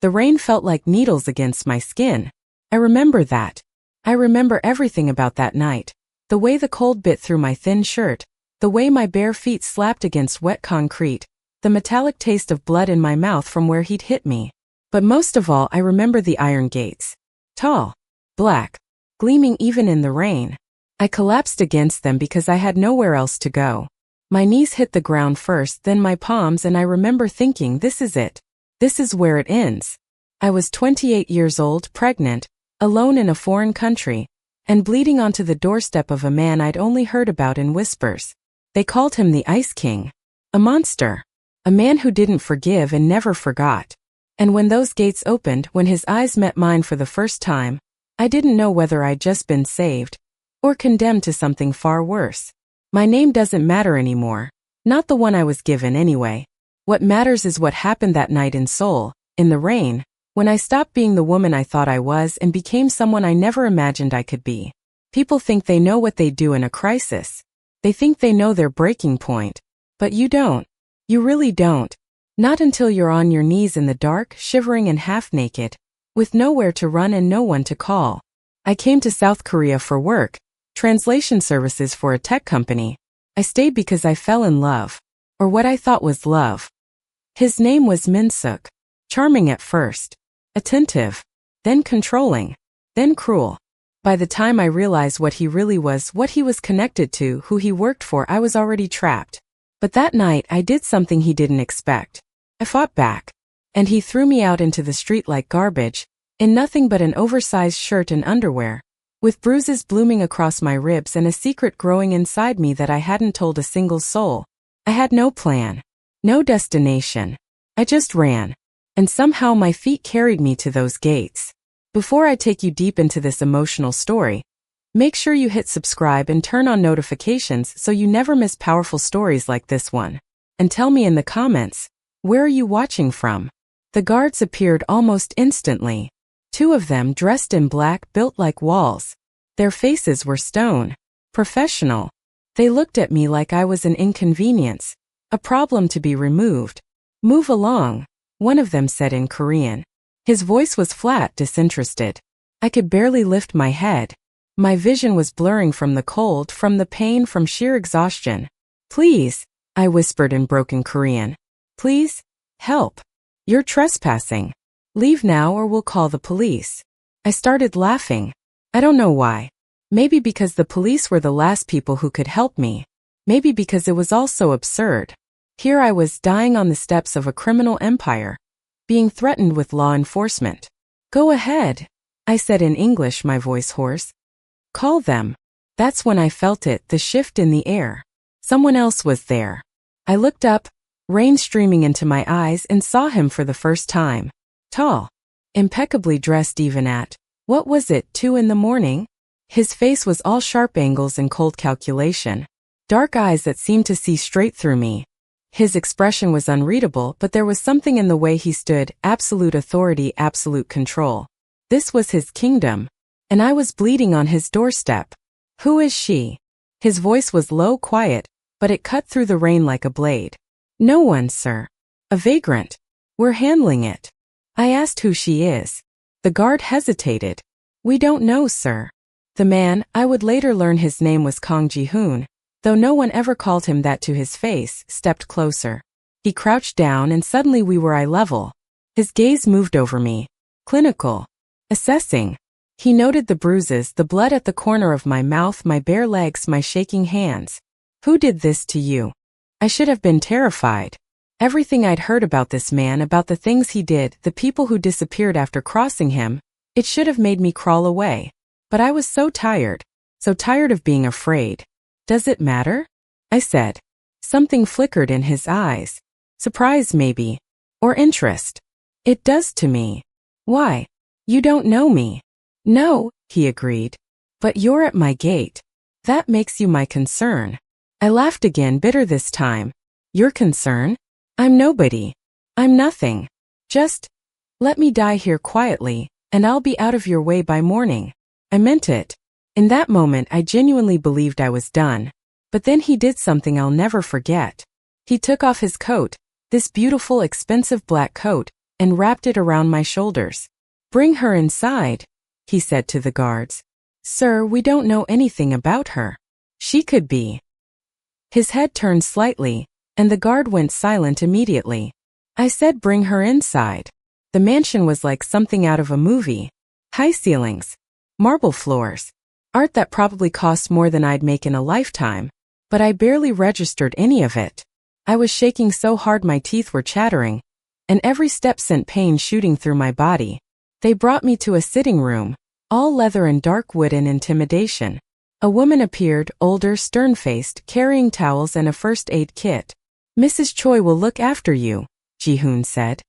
The rain felt like needles against my skin. I remember that. I remember everything about that night. The way the cold bit through my thin shirt, the way my bare feet slapped against wet concrete, the metallic taste of blood in my mouth from where he'd hit me. But most of all, I remember the iron gates. Tall, black, gleaming even in the rain. I collapsed against them because I had nowhere else to go. My knees hit the ground first, then my palms, and I remember thinking, this is it. This is where it ends. I was 28 years old, pregnant, alone in a foreign country, and bleeding onto the doorstep of a man I'd only heard about in whispers. They called him the Ice King. A monster. A man who didn't forgive and never forgot. And when those gates opened, when his eyes met mine for the first time, I didn't know whether I'd just been saved or condemned to something far worse. My name doesn't matter anymore. Not the one I was given anyway. What matters is what happened that night in Seoul, in the rain, when I stopped being the woman I thought I was and became someone I never imagined I could be. People think they know what they do in a crisis. They think they know their breaking point. But you don't. You really don't. Not until you're on your knees in the dark, shivering and half naked, with nowhere to run and no one to call. I came to South Korea for work, translation services for a tech company. I stayed because I fell in love, or what I thought was love. His name was Min-suk. Charming at first, attentive, then controlling, then cruel. By the time I realized what he really was, what he was connected to, who he worked for, I was already trapped. But that night I did something he didn't expect. I fought back, and he threw me out into the street like garbage, in nothing but an oversized shirt and underwear, with bruises blooming across my ribs and a secret growing inside me that I hadn't told a single soul. I had no plan, no destination. I just ran, and somehow my feet carried me to those gates. Before I take you deep into this emotional story, make sure you hit subscribe and turn on notifications so you never miss powerful stories like this one. And tell me in the comments, where are you watching from? The guards appeared almost instantly. 2 of them dressed in black, built like walls. Their faces were stone. Professional. They looked at me like I was an inconvenience, a problem to be removed. Move along, one of them said in Korean. His voice was flat, disinterested. I could barely lift my head. My vision was blurring from the cold, from the pain, from sheer exhaustion. Please, I whispered in broken Korean. Please, help. You're trespassing. Leave now or we'll call the police. I started laughing. I don't know why. Maybe because the police were the last people who could help me. Maybe because it was all so absurd. Here I was dying on the steps of a criminal empire, being threatened with law enforcement. Go ahead, I said in English, my voice hoarse. Call them. That's when I felt it, the shift in the air. Someone else was there. I looked up, rain streaming into my eyes, and saw him for the first time. Tall, impeccably dressed even at, what was it, 2 in the morning? His face was all sharp angles and cold calculation. Dark eyes that seemed to see straight through me. His expression was unreadable, but there was something in the way he stood, absolute authority, absolute control. This was his kingdom, and I was bleeding on his doorstep. Who is she? His voice was low, quiet, but it cut through the rain like a blade. No one, sir. A vagrant. We're handling it. I asked who she is. The guard hesitated. We don't know, sir. The man, I would later learn his name was Kang Ji-hoon, though no one ever called him that to his face, stepped closer. He crouched down and suddenly we were eye level. His gaze moved over me. Clinical. Assessing. He noted the bruises, the blood at the corner of my mouth, my bare legs, my shaking hands. Who did this to you? I should have been terrified. Everything I'd heard about this man, about the things he did, the people who disappeared after crossing him, it should have made me crawl away. But I was so tired of being afraid. Does it matter? I said. Something flickered in his eyes. Surprise maybe. Or interest. It does to me. Why? You don't know me. No, he agreed. But you're at my gate. That makes you my concern. I laughed again, bitter this time. Your concern? I'm nobody. I'm nothing. Just let me die here quietly, and I'll be out of your way by morning. I meant it. In that moment I genuinely believed I was done. But then he did something I'll never forget. He took off his coat, this beautiful, expensive black coat, and wrapped it around my shoulders. "Bring her inside," he said to the guards. "Sir, we don't know anything about her. She could be." His head turned slightly, and the guard went silent immediately. I said, "Bring her inside." The mansion was like something out of a movie. High ceilings, marble floors, art that probably cost more than I'd make in a lifetime, but I barely registered any of it. I was shaking so hard my teeth were chattering, and every step sent pain shooting through my body. They brought me to a sitting room, all leather and dark wood and intimidation. A woman appeared, older, stern-faced, carrying towels and a first aid kit. "Mrs. Choi will look after you," Ji-hoon said.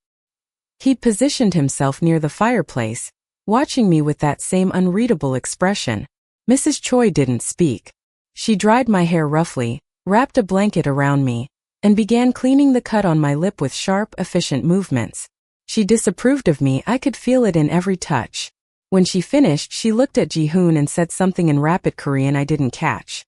He'd positioned himself near the fireplace, watching me with that same unreadable expression. Mrs. Choi didn't speak. She dried my hair roughly, wrapped a blanket around me, and began cleaning the cut on my lip with sharp, efficient movements. She disapproved of me, I could feel it in every touch. When she finished, she looked at Ji-hoon and said something in rapid Korean I didn't catch.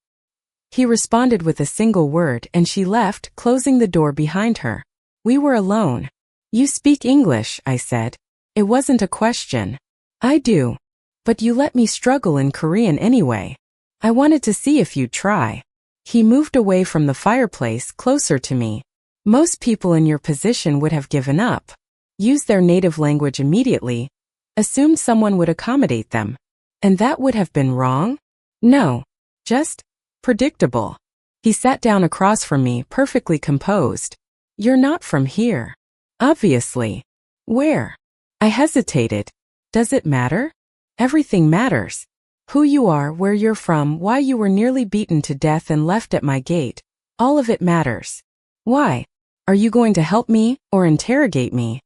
He responded with a single word and she left, closing the door behind her. We were alone. "You speak English," I said. It wasn't a question. "I do. But you let me struggle in Korean anyway. I wanted to see if you'd try." He moved away from the fireplace, closer to me. "Most people in your position would have given up. Used their native language immediately. Assumed someone would accommodate them. And that would have been wrong? No. Just predictable." He sat down across from me, perfectly composed. "You're not from here." "Obviously." "Where?" I hesitated. "Does it matter?" "Everything matters. Who you are, where you're from, why you were nearly beaten to death and left at my gate. All of it matters." "Why? Are you going to help me, or interrogate me?"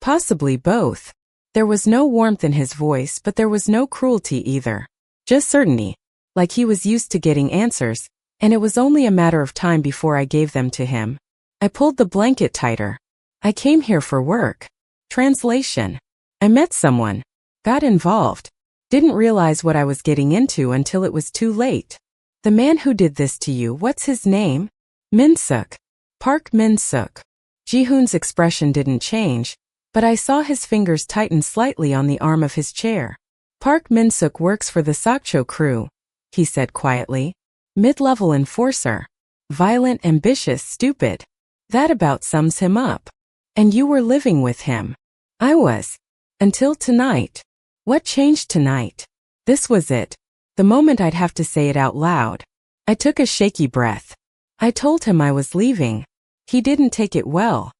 "Possibly both." There was no warmth in his voice, but there was no cruelty either. Just certainty, like he was used to getting answers, and it was only a matter of time before I gave them to him. I pulled the blanket tighter. "I came here for work." Translation. I met someone. Got involved. Didn't realize what I was getting into until it was too late. "The man who did this to you, what's his name?" "Min-suk. Park Min-suk." Ji-hoon's expression didn't change, but I saw his fingers tighten slightly on the arm of his chair. "Park Min-suk works for the Sakcho crew," he said quietly. "Mid-level enforcer. Violent, ambitious, stupid. That about sums him up. And you were living with him." "I was. Until tonight." "What changed tonight?" This was it. The moment I'd have to say it out loud. I took a shaky breath. I told him I was leaving. He didn't take it well.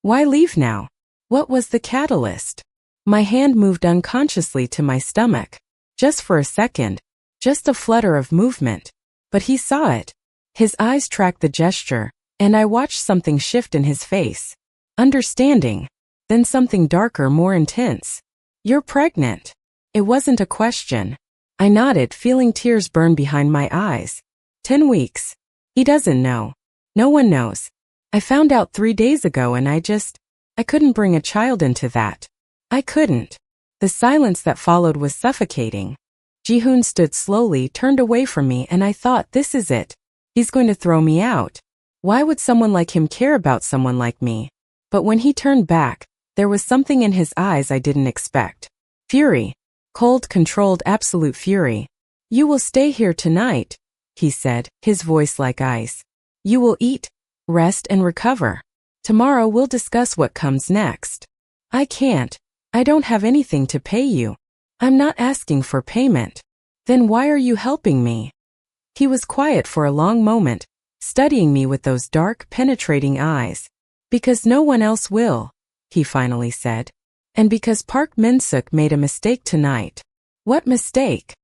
Why leave now? What was the catalyst? My hand moved unconsciously to my stomach. Just for a second. Just a flutter of movement. But he saw it. His eyes tracked the gesture, and I watched something shift in his face. Understanding. Then something darker, more intense. "You're pregnant." It wasn't a question. I nodded, feeling tears burn behind my eyes. 10 weeks. He doesn't know. No one knows. I found out 3 days ago and I couldn't bring a child into that. I couldn't. The silence that followed was suffocating. Ji-hoon stood slowly, turned away from me, and I thought, this is it. He's going to throw me out. Why would someone like him care about someone like me? But when he turned back, there was something in his eyes I didn't expect. Fury. Cold, controlled, absolute fury. "You will stay here tonight," he said, his voice like ice. "You will eat, rest, and recover. Tomorrow we'll discuss what comes next." "I can't. I don't have anything to pay you." "I'm not asking for payment." "Then why are you helping me?" He was quiet for a long moment, studying me with those dark, penetrating eyes. "Because no one else will," he finally said. "And because Park Min-suk made a mistake tonight." "What mistake?"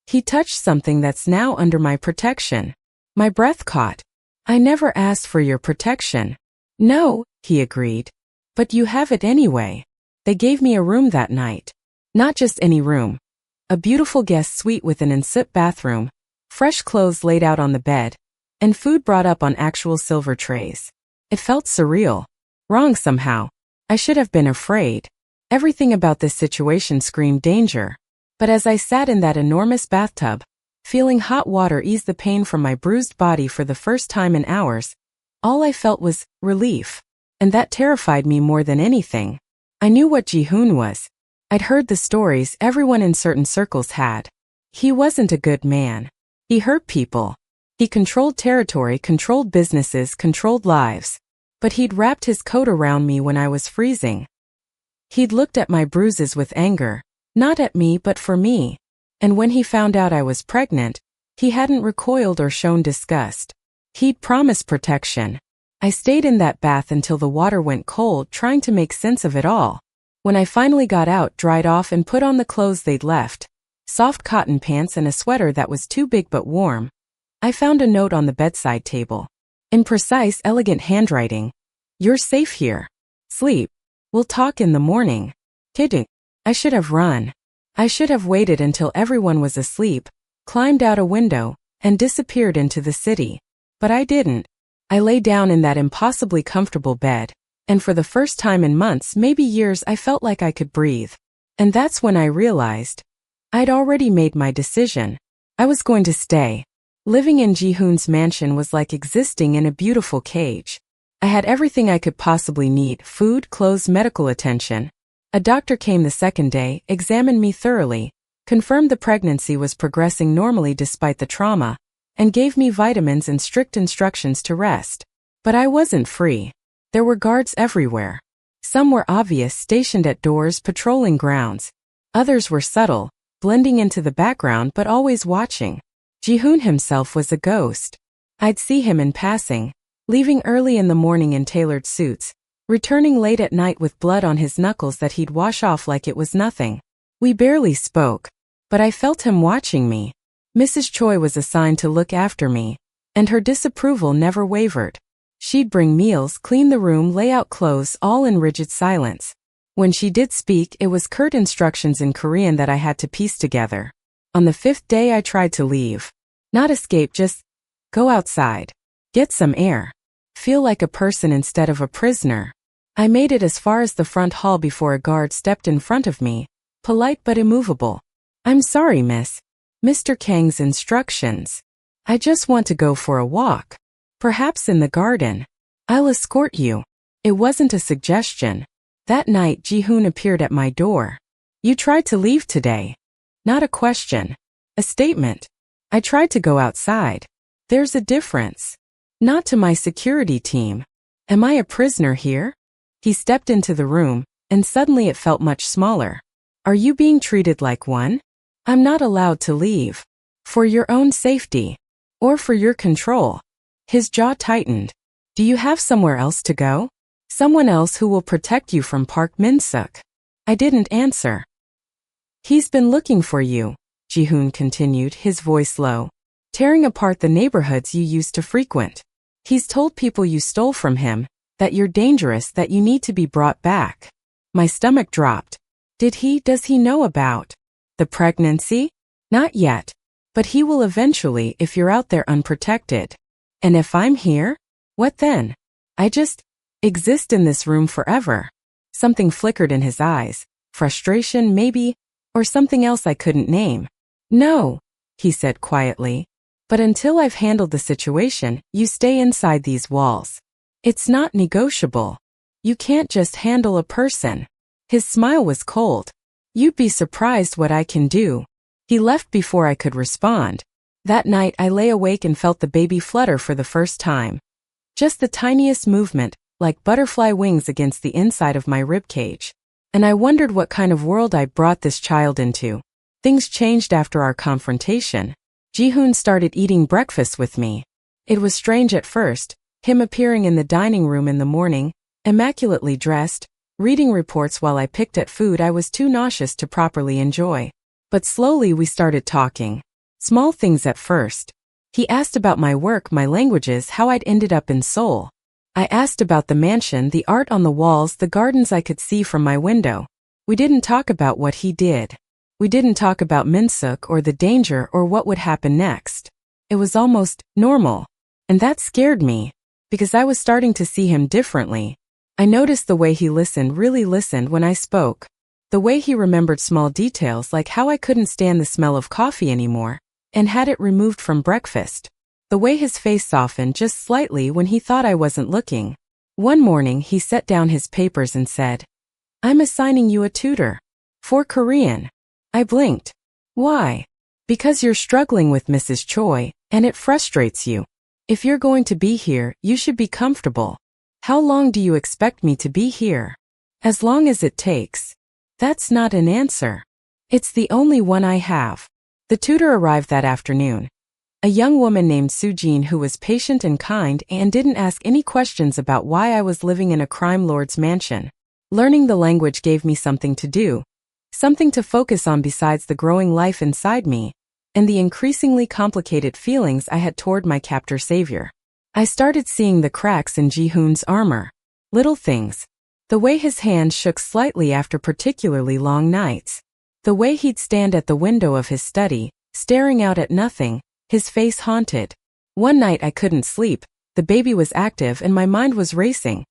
"He touched something that's now under my protection." My breath caught. "I never asked for your protection." "No," he agreed. "But you have it anyway." They gave me a room that night. Not just any room. A beautiful guest suite with an ensuite bathroom, fresh clothes laid out on the bed, and food brought up on actual silver trays. It felt surreal. Wrong somehow. I should have been afraid. Everything about this situation screamed danger. But as I sat in that enormous bathtub, feeling hot water ease the pain from my bruised body for the first time in hours, all I felt was relief. And that terrified me more than anything. I knew what Ji-hoon was. I'd heard the stories everyone in certain circles had. He wasn't a good man. He hurt people. He controlled territory, controlled businesses, controlled lives. But he'd wrapped his coat around me when I was freezing. He'd looked at my bruises with anger, not at me but for me. And when he found out I was pregnant, he hadn't recoiled or shown disgust. He'd promised protection. I stayed in that bath until the water went cold, trying to make sense of it all. When I finally got out, dried off and put on the clothes they'd left, soft cotton pants and a sweater that was too big but warm, I found a note on the bedside table. In precise, elegant handwriting. You're safe here. Sleep. We'll talk in the morning. Kidding. I should have run. I should have waited until everyone was asleep, climbed out a window, and disappeared into the city. But I didn't. I lay down in that impossibly comfortable bed, and for the first time in months, maybe years, I felt like I could breathe. And that's when I realized I'd already made my decision. I was going to stay. Living in Ji-hoon's mansion was like existing in a beautiful cage. I had everything I could possibly need: food, clothes, medical attention. A doctor came the second day, examined me thoroughly, confirmed the pregnancy was progressing normally despite the trauma, and gave me vitamins and strict instructions to rest. But I wasn't free. There were guards everywhere. Some were obvious, stationed at doors, patrolling grounds. Others were subtle, blending into the background but always watching. Ji-hoon himself was a ghost. I'd see him in passing, leaving early in the morning in tailored suits, returning late at night with blood on his knuckles that he'd wash off like it was nothing. We barely spoke, but I felt him watching me. Mrs. Choi was assigned to look after me, and her disapproval never wavered. She'd bring meals, clean the room, lay out clothes, all in rigid silence. When she did speak, it was curt instructions in Korean that I had to piece together. On the fifth day I tried to leave. Not escape, just go outside. Get some air. Feel like a person instead of a prisoner. I made it as far as the front hall before a guard stepped in front of me, polite but immovable. I'm sorry, miss. Mr. Kang's instructions. I just want to go for a walk. Perhaps in the garden. I'll escort you. It wasn't a suggestion. That night, Ji-hoon appeared at my door. You tried to leave today. Not a question. A statement. I tried to go outside. There's a difference. Not to my security team. Am I a prisoner here? He stepped into the room, and suddenly it felt much smaller. Are you being treated like one? I'm not allowed to leave. For your own safety. Or for your control. His jaw tightened. Do you have somewhere else to go? Someone else who will protect you from Park Min-suk? I didn't answer. He's been looking for you, Ji-hoon continued, his voice low. Tearing apart the neighborhoods you used to frequent. He's told people you stole from him, that you're dangerous, that you need to be brought back. My stomach dropped. Does he know about the pregnancy? Not yet. But he will eventually if you're out there unprotected. And if I'm here? What then? I just exist in this room forever. Something flickered in his eyes. Frustration, maybe, or something else I couldn't name. No, he said quietly. But until I've handled the situation, you stay inside these walls. It's not negotiable. You can't just handle a person. His smile was cold. You'd be surprised what I can do. He left before I could respond. That night I lay awake and felt the baby flutter for the first time. Just the tiniest movement, like butterfly wings against the inside of my ribcage. And I wondered what kind of world I brought this child into. Things changed after our confrontation. Ji-hoon started eating breakfast with me. It was strange at first, him appearing in the dining room in the morning, immaculately dressed, reading reports while I picked at food I was too nauseous to properly enjoy. But slowly we started talking. Small things at first. He asked about my work, my languages, how I'd ended up in Seoul. I asked about the mansion, the art on the walls, the gardens I could see from my window. We didn't talk about what he did. We didn't talk about Min-suk or the danger or what would happen next. It was almost normal. And that scared me, because I was starting to see him differently. I noticed the way he listened, really listened when I spoke. The way he remembered small details like how I couldn't stand the smell of coffee anymore, and had it removed from breakfast. The way his face softened just slightly when he thought I wasn't looking. One morning he set down his papers and said, I'm assigning you a tutor. For Korean. I blinked. Why? Because you're struggling with Mrs. Choi, and it frustrates you. If you're going to be here, you should be comfortable. How long do you expect me to be here? As long as it takes. That's not an answer. It's the only one I have. The tutor arrived that afternoon. A young woman named Sujin who was patient and kind and didn't ask any questions about why I was living in a crime lord's mansion. Learning the language gave me something to do, something to focus on besides the growing life inside me, and the increasingly complicated feelings I had toward my captor-savior. I started seeing the cracks in Ji-hoon's armor. Little things. The way his hand shook slightly after particularly long nights. The way he'd stand at the window of his study, staring out at nothing, his face haunted. One night I couldn't sleep, the baby was active and my mind was racing.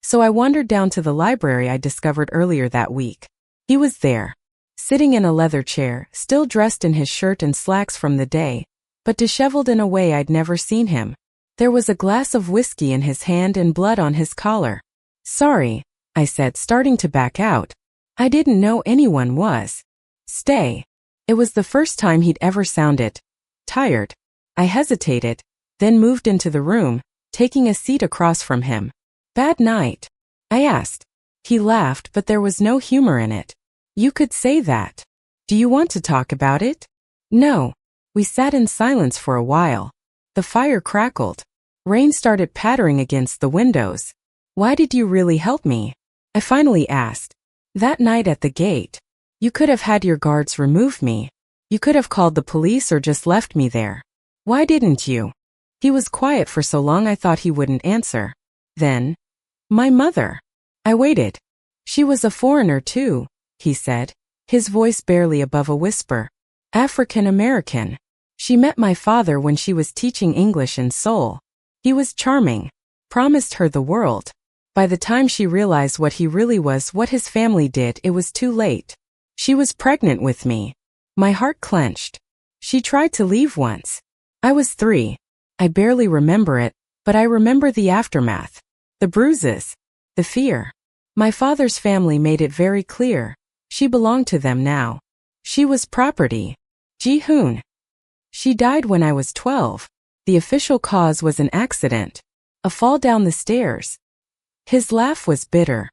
So I wandered down to the library I discovered earlier that week. He was there, sitting in a leather chair, still dressed in his shirt and slacks from the day, but disheveled in a way I'd never seen him. There was a glass of whiskey in his hand and blood on his collar. Sorry, I said, starting to back out. I didn't know anyone was. Stay. It was the first time he'd ever sounded tired. I hesitated, then moved into the room, taking a seat across from him. Bad night? I asked. He laughed, but there was no humor in it. You could say that. Do you want to talk about it? No. We sat in silence for a while. The fire crackled. Rain started pattering against the windows. Why did you really help me? I finally asked. That night at the gate. You could have had your guards remove me. You could have called the police or just left me there. Why didn't you? He was quiet for so long I thought he wouldn't answer. Then, my mother. I waited. She was a foreigner too, he said, his voice barely above a whisper. African American. She met my father when she was teaching English in Seoul. He was charming. Promised her the world. By the time she realized what he really was, what his family did, it was too late. She was pregnant with me. My heart clenched. She tried to leave once. I was 3. I barely remember it, but I remember the aftermath. The bruises. The fear. My father's family made it very clear. She belonged to them now. She was property. Ji-hoon. She died when I was 12. The official cause was an accident. A fall down the stairs. His laugh was bitter.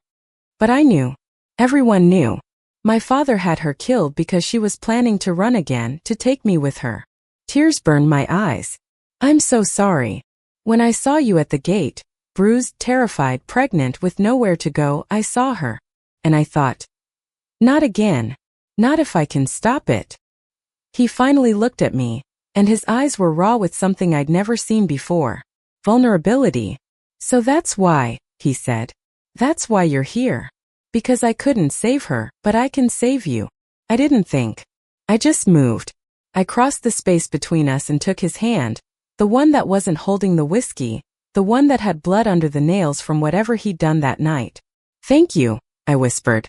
But I knew. Everyone knew. My father had her killed because she was planning to run again, to take me with her. Tears burned my eyes. I'm so sorry. When I saw you at the gate, bruised, terrified, pregnant with nowhere to go, I saw her. And I thought, not again. Not if I can stop it. He finally looked at me, and his eyes were raw with something I'd never seen before. Vulnerability. So that's why, he said. That's why you're here. Because I couldn't save her, but I can save you. I didn't think. I just moved. I crossed the space between us and took his hand, the one that wasn't holding the whiskey, the one that had blood under the nails from whatever he'd done that night. Thank you, I whispered.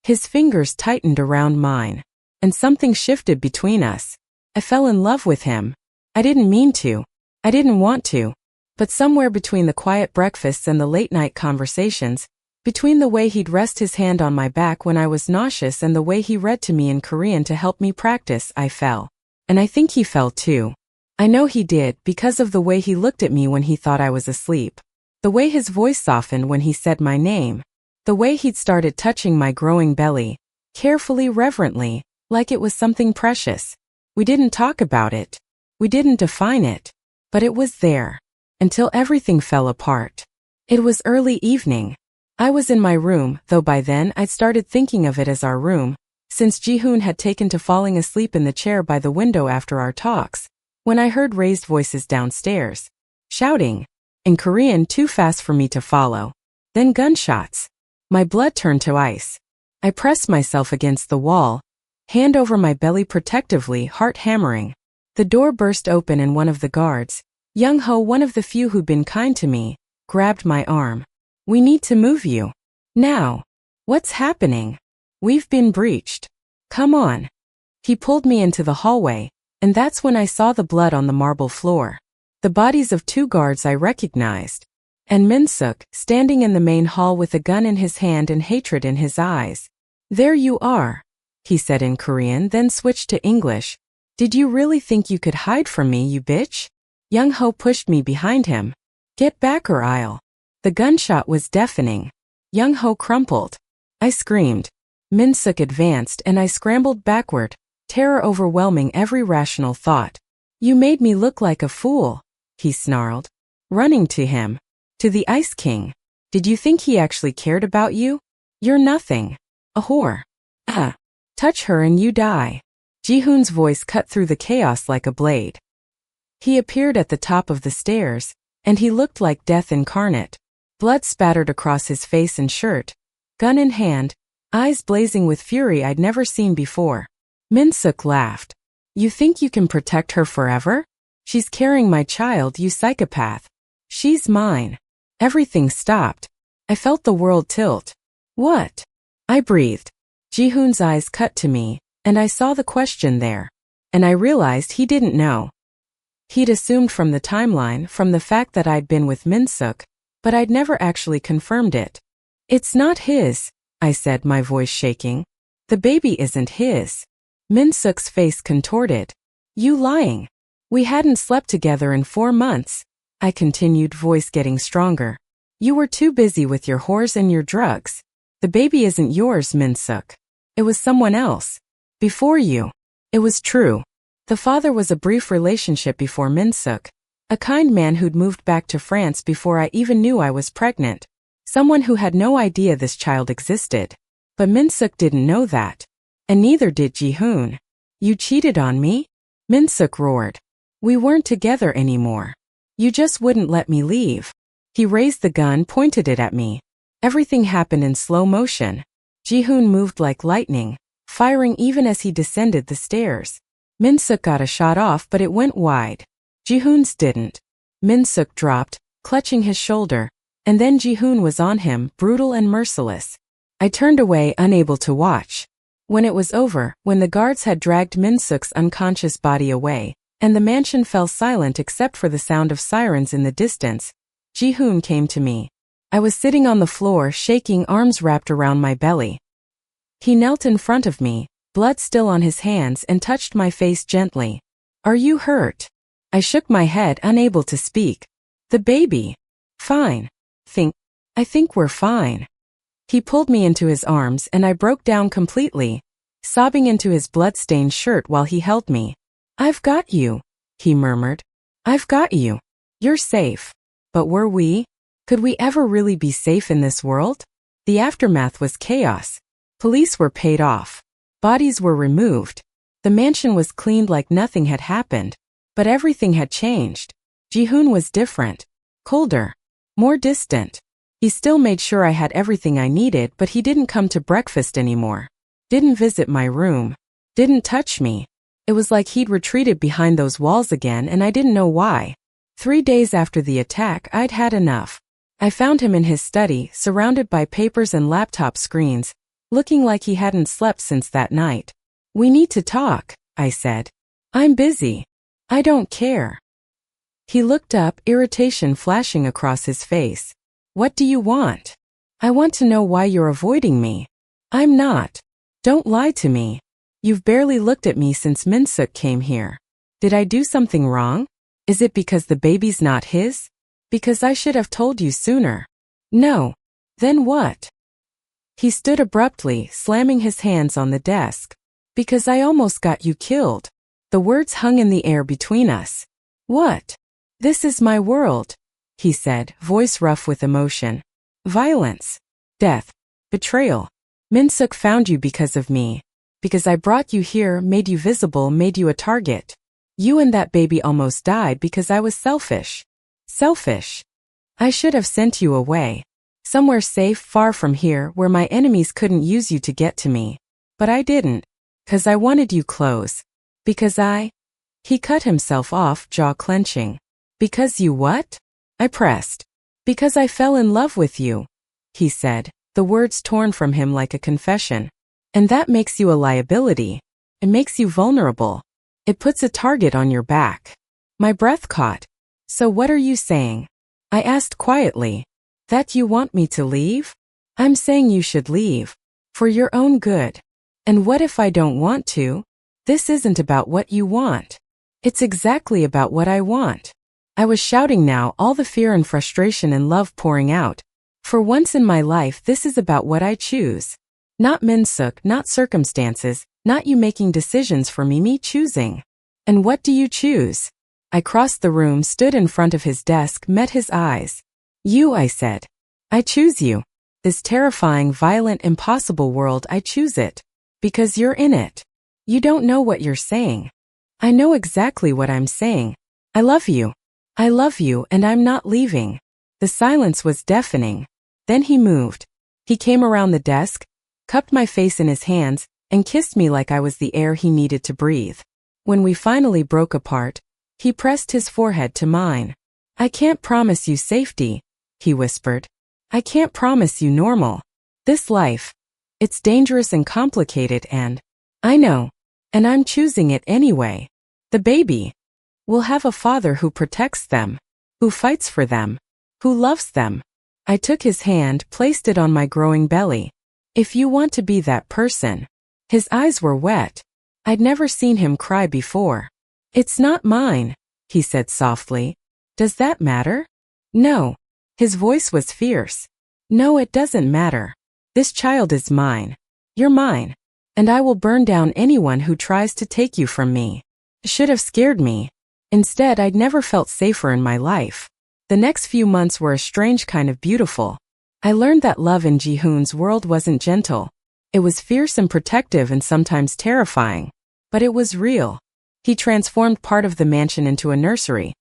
His fingers tightened around mine, and something shifted between us. I fell in love with him. I didn't mean to. I didn't want to. But somewhere between the quiet breakfasts and the late-night conversations, between the way he'd rest his hand on my back when I was nauseous and the way he read to me in Korean to help me practice, I fell. And I think he fell too. I know he did because of the way he looked at me when he thought I was asleep. The way his voice softened when he said my name. The way he'd started touching my growing belly, carefully, reverently, like it was something precious. We didn't talk about it. We didn't define it. But it was there. Until everything fell apart. It was early evening. I was in my room, though by then I'd started thinking of it as our room, since Ji-hoon had taken to falling asleep in the chair by the window after our talks, when I heard raised voices downstairs, shouting, in Korean too fast for me to follow. Then gunshots. My blood turned to ice. I pressed myself against the wall, hand over my belly protectively, heart hammering. The door burst open and one of the guards, Young Ho, one of the few who'd been kind to me, grabbed my arm. We need to move you. Now. What's happening? We've been breached. Come on. He pulled me into the hallway, and that's when I saw the blood on the marble floor. The bodies of 2 guards I recognized. And Min-suk, standing in the main hall with a gun in his hand and hatred in his eyes. There you are, he said in Korean, then switched to English. Did you really think you could hide from me, you bitch? Young-ho pushed me behind him. Get back or I'll. The gunshot was deafening. Young-ho crumpled. I screamed. Min-suk advanced and I scrambled backward, terror overwhelming every rational thought. You made me look like a fool, he snarled. Running to him. To the Ice King. Did you think he actually cared about you? You're nothing. A whore. Touch her and you die. Ji-hoon's voice cut through the chaos like a blade. He appeared at the top of the stairs, and he looked like death incarnate. Blood spattered across his face and shirt, gun in hand, eyes blazing with fury I'd never seen before. Min-suk laughed. You think you can protect her forever? She's carrying my child, you psychopath. She's mine. Everything stopped. I felt the world tilt. What? I breathed. Ji-hoon's eyes cut to me, and I saw the question there. And I realized he didn't know. He'd assumed from the timeline, from the fact that I'd been with Min-suk, but I'd never actually confirmed it. It's not his, I said, my voice shaking. The baby isn't his. Min-suk's face contorted. You lying. We hadn't slept together in 4 months, I continued, voice getting stronger. You were too busy with your whores and your drugs. The baby isn't yours, Min-suk. It was someone else. Before you. It was true. The father was a brief relationship before Min-suk, a kind man who'd moved back to France before I even knew I was pregnant. Someone who had no idea this child existed. But Min-suk didn't know that. And neither did Ji-hoon. You cheated on me? Min-suk roared. We weren't together anymore. You just wouldn't let me leave. He raised the gun, pointed it at me. Everything happened in slow motion. Ji-hoon moved like lightning, firing even as he descended the stairs. Min-suk got a shot off, but it went wide. Ji-hoon's didn't. Min-suk dropped, clutching his shoulder, and then Ji-hoon was on him, brutal and merciless. I turned away, unable to watch. When it was over, when the guards had dragged Min-suk's unconscious body away, and the mansion fell silent except for the sound of sirens in the distance, Ji-hoon came to me. I was sitting on the floor, shaking, arms wrapped around my belly. He knelt in front of me, blood still on his hands, and touched my face gently. Are you hurt? I shook my head, unable to speak. The baby. Fine. I think we're fine. He pulled me into his arms and I broke down completely, sobbing into his blood-stained shirt while he held me. I've got you, he murmured. I've got you. You're safe. But were we? Could we ever really be safe in this world? The aftermath was chaos. Police were paid off. Bodies were removed. The mansion was cleaned like nothing had happened. But everything had changed. Ji-hoon was different. Colder. More distant. He still made sure I had everything I needed, but he didn't come to breakfast anymore. Didn't visit my room. Didn't touch me. It was like he'd retreated behind those walls again, and I didn't know why. 3 days after the attack, I'd had enough. I found him in his study, surrounded by papers and laptop screens, looking like he hadn't slept since that night. We need to talk, I said. I'm busy. I don't care. He looked up, irritation flashing across his face. What do you want? I want to know why you're avoiding me. I'm not. Don't lie to me. You've barely looked at me since Min-suk came here. Did I do something wrong? Is it because the baby's not his? Because I should have told you sooner. No. Then what? He stood abruptly, slamming his hands on the desk. Because I almost got you killed. The words hung in the air between us. What? This is my world, he said, voice rough with emotion. Violence. Death. Betrayal. Min-suk found you because of me. Because I brought you here, made you visible, made you a target. You and that baby almost died because I was selfish. Selfish. I should have sent you away. Somewhere safe, far from here, where my enemies couldn't use you to get to me. But I didn't. 'Cause I wanted you close. Because He cut himself off, jaw clenching. Because you what? I pressed. Because I fell in love with you, he said, the words torn from him like a confession. And that makes you a liability. It makes you vulnerable. It puts a target on your back. My breath caught. So what are you saying? I asked quietly. That you want me to leave? I'm saying you should leave. For your own good. And what if I don't want to? This isn't about what you want. It's exactly about what I want. I was shouting now, all the fear and frustration and love pouring out. For once in my life, this is about what I choose. Not Minsuk, not circumstances, not you making decisions for me choosing. And what do you choose? I crossed the room, stood in front of his desk, met his eyes. You, I said. I choose you. This terrifying, violent, impossible world, I choose it. Because you're in it. You don't know what you're saying. I know exactly what I'm saying. I love you. I love you, and I'm not leaving. The silence was deafening. Then he moved. He came around the desk, cupped my face in his hands, and kissed me like I was the air he needed to breathe. When we finally broke apart, he pressed his forehead to mine. I can't promise you safety, he whispered. I can't promise you normal. This life, it's dangerous and complicated and I know, and I'm choosing it anyway. The baby will have a father who protects them, who fights for them, who loves them. I took his hand, placed it on my growing belly. If you want to be that person. His eyes were wet. I'd never seen him cry before. It's not mine, he said softly. Does that matter? No. His voice was fierce. No, it doesn't matter. This child is mine. You're mine. And I will burn down anyone who tries to take you from me. Should have scared me. Instead, I'd never felt safer in my life. The next few months were a strange kind of beautiful. I learned that love in Ji-hoon's world wasn't gentle. It was fierce and protective and sometimes terrifying. But it was real. He transformed part of the mansion into a nursery.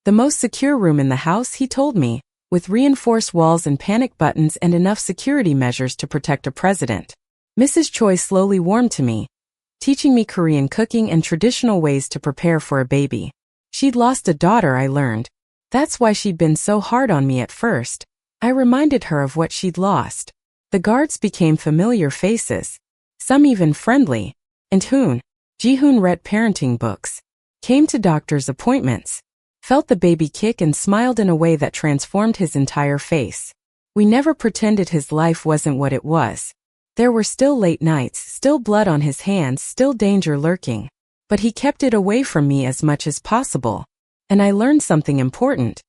The most secure room in the house, he told me, with reinforced walls and panic buttons and enough security measures to protect a president. Mrs. Choi slowly warmed to me, teaching me Korean cooking and traditional ways to prepare for a baby. She'd lost a daughter, I learned. That's why she'd been so hard on me at first. I reminded her of what she'd lost. The guards became familiar faces, some even friendly. And Ji-hoon read parenting books, came to doctor's appointments, felt the baby kick and smiled in a way that transformed his entire face. We never pretended his life wasn't what it was. There were still late nights, still blood on his hands, still danger lurking. But he kept it away from me as much as possible. And I learned something important.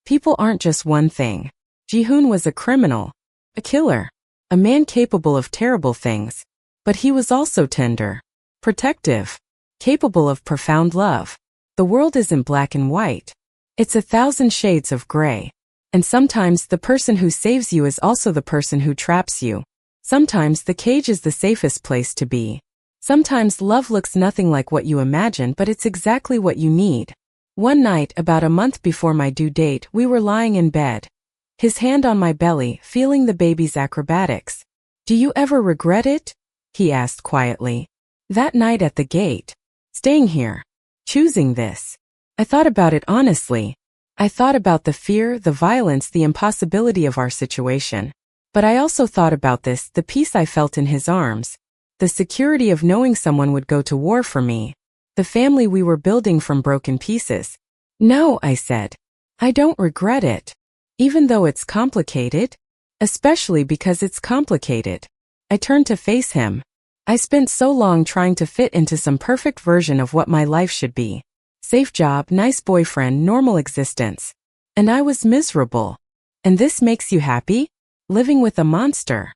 People aren't just one thing. Ji-hoon was a criminal, a killer, a man capable of terrible things. But he was also tender, protective, capable of profound love. The world isn't black and white. It's 1,000 shades of gray. And sometimes the person who saves you is also the person who traps you. Sometimes the cage is the safest place to be. Sometimes love looks nothing like what you imagine, but it's exactly what you need. One night, about a month before my due date, we were lying in bed. His hand on my belly, feeling the baby's acrobatics. Do you ever regret it? He asked quietly. That night at the gate. Staying here. Choosing this. I thought about it honestly. I thought about the fear, the violence, the impossibility of our situation. But I also thought about the peace I felt in his arms. The security of knowing someone would go to war for me. The family we were building from broken pieces. No, I said. I don't regret it. Even though it's complicated. Especially because it's complicated. I turned to face him. I spent so long trying to fit into some perfect version of what my life should be. Safe job, nice boyfriend, normal existence. And I was miserable. And this makes you happy? Living with a monster.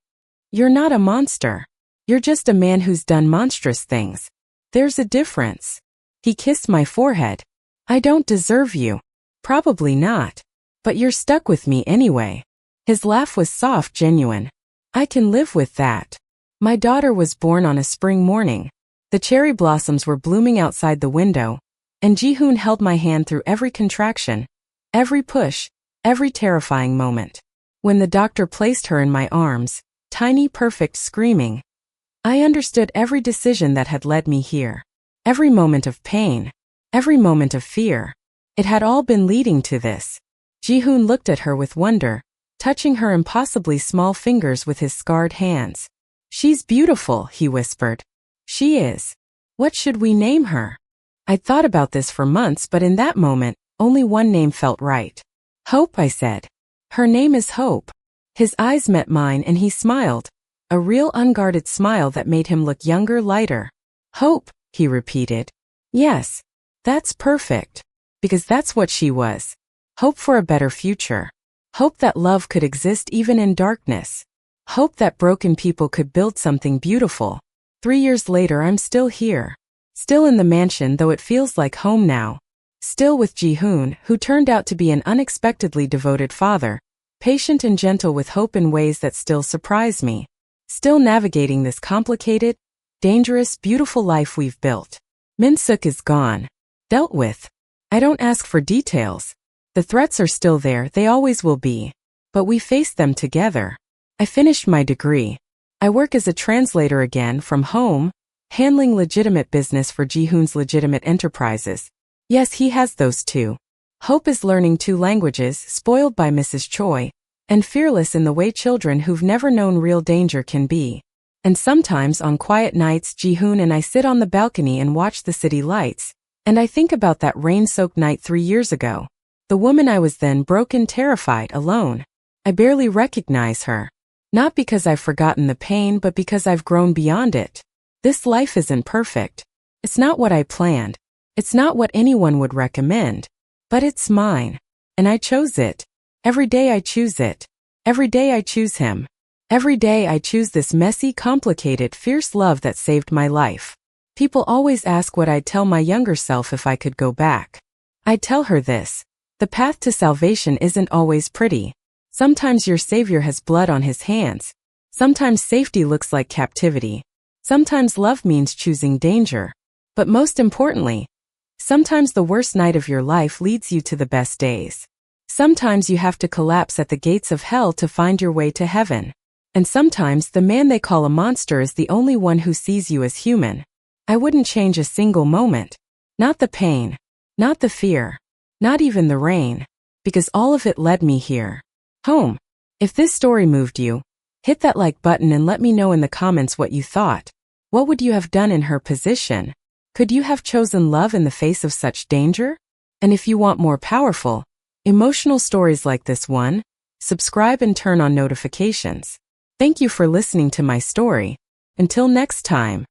You're not a monster. You're just a man who's done monstrous things. There's a difference. He kissed my forehead. I don't deserve you. Probably not. But you're stuck with me anyway. His laugh was soft, genuine. I can live with that. My daughter was born on a spring morning. The cherry blossoms were blooming outside the window, and Ji-hoon held my hand through every contraction, every push, every terrifying moment. When the doctor placed her in my arms, tiny, perfect, screaming, I understood every decision that had led me here. Every moment of pain, every moment of fear. It had all been leading to this. Ji-hoon looked at her with wonder, touching her impossibly small fingers with his scarred hands. She's beautiful, he whispered. She is. What should we name her? I'd thought about this for months, but in that moment, only one name felt right. Hope, I said. Her name is Hope. His eyes met mine and he smiled. A real unguarded smile that made him look younger, lighter. Hope, he repeated. Yes. That's perfect. Because that's what she was. Hope for a better future. Hope that love could exist even in darkness. Hope that broken people could build something beautiful. 3 years later, I'm still here. Still in the mansion, though it feels like home now. Still with Ji-hoon, who turned out to be an unexpectedly devoted father. Patient and gentle with hope in ways that still surprise me. Still navigating this complicated, dangerous, beautiful life we've built. Min-suk is gone. Dealt with. I don't ask for details. The threats are still there, they always will be. But we faced them together. I finished my degree. I work as a translator again from home, handling legitimate business for Ji-hoon's legitimate enterprises. Yes, he has those too. Hope is learning 2 languages, spoiled by Mrs. Choi, and fearless in the way children who've never known real danger can be. And sometimes on quiet nights, Ji-hoon and I sit on the balcony and watch the city lights, and I think about that rain-soaked night 3 years ago. The woman I was then, broken, terrified, alone. I barely recognize her. Not because I've forgotten the pain, but because I've grown beyond it. This life isn't perfect. It's not what I planned. It's not what anyone would recommend. But it's mine. And I chose it. Every day I choose it. Every day I choose him. Every day I choose this messy, complicated, fierce love that saved my life. People always ask what I'd tell my younger self if I could go back. I'd tell her this. The path to salvation isn't always pretty. Sometimes your savior has blood on his hands. Sometimes safety looks like captivity. Sometimes love means choosing danger. But most importantly, sometimes the worst night of your life leads you to the best days. Sometimes you have to collapse at the gates of hell to find your way to heaven. And sometimes the man they call a monster is the only one who sees you as human. I wouldn't change a single moment. Not the pain. Not the fear. Not even the rain. Because all of it led me here. Home. If this story moved you, hit that like button and let me know in the comments what you thought. What would you have done in her position? Could you have chosen love in the face of such danger? And if you want more powerful, emotional stories like this one, subscribe and turn on notifications. Thank you for listening to my story. Until next time.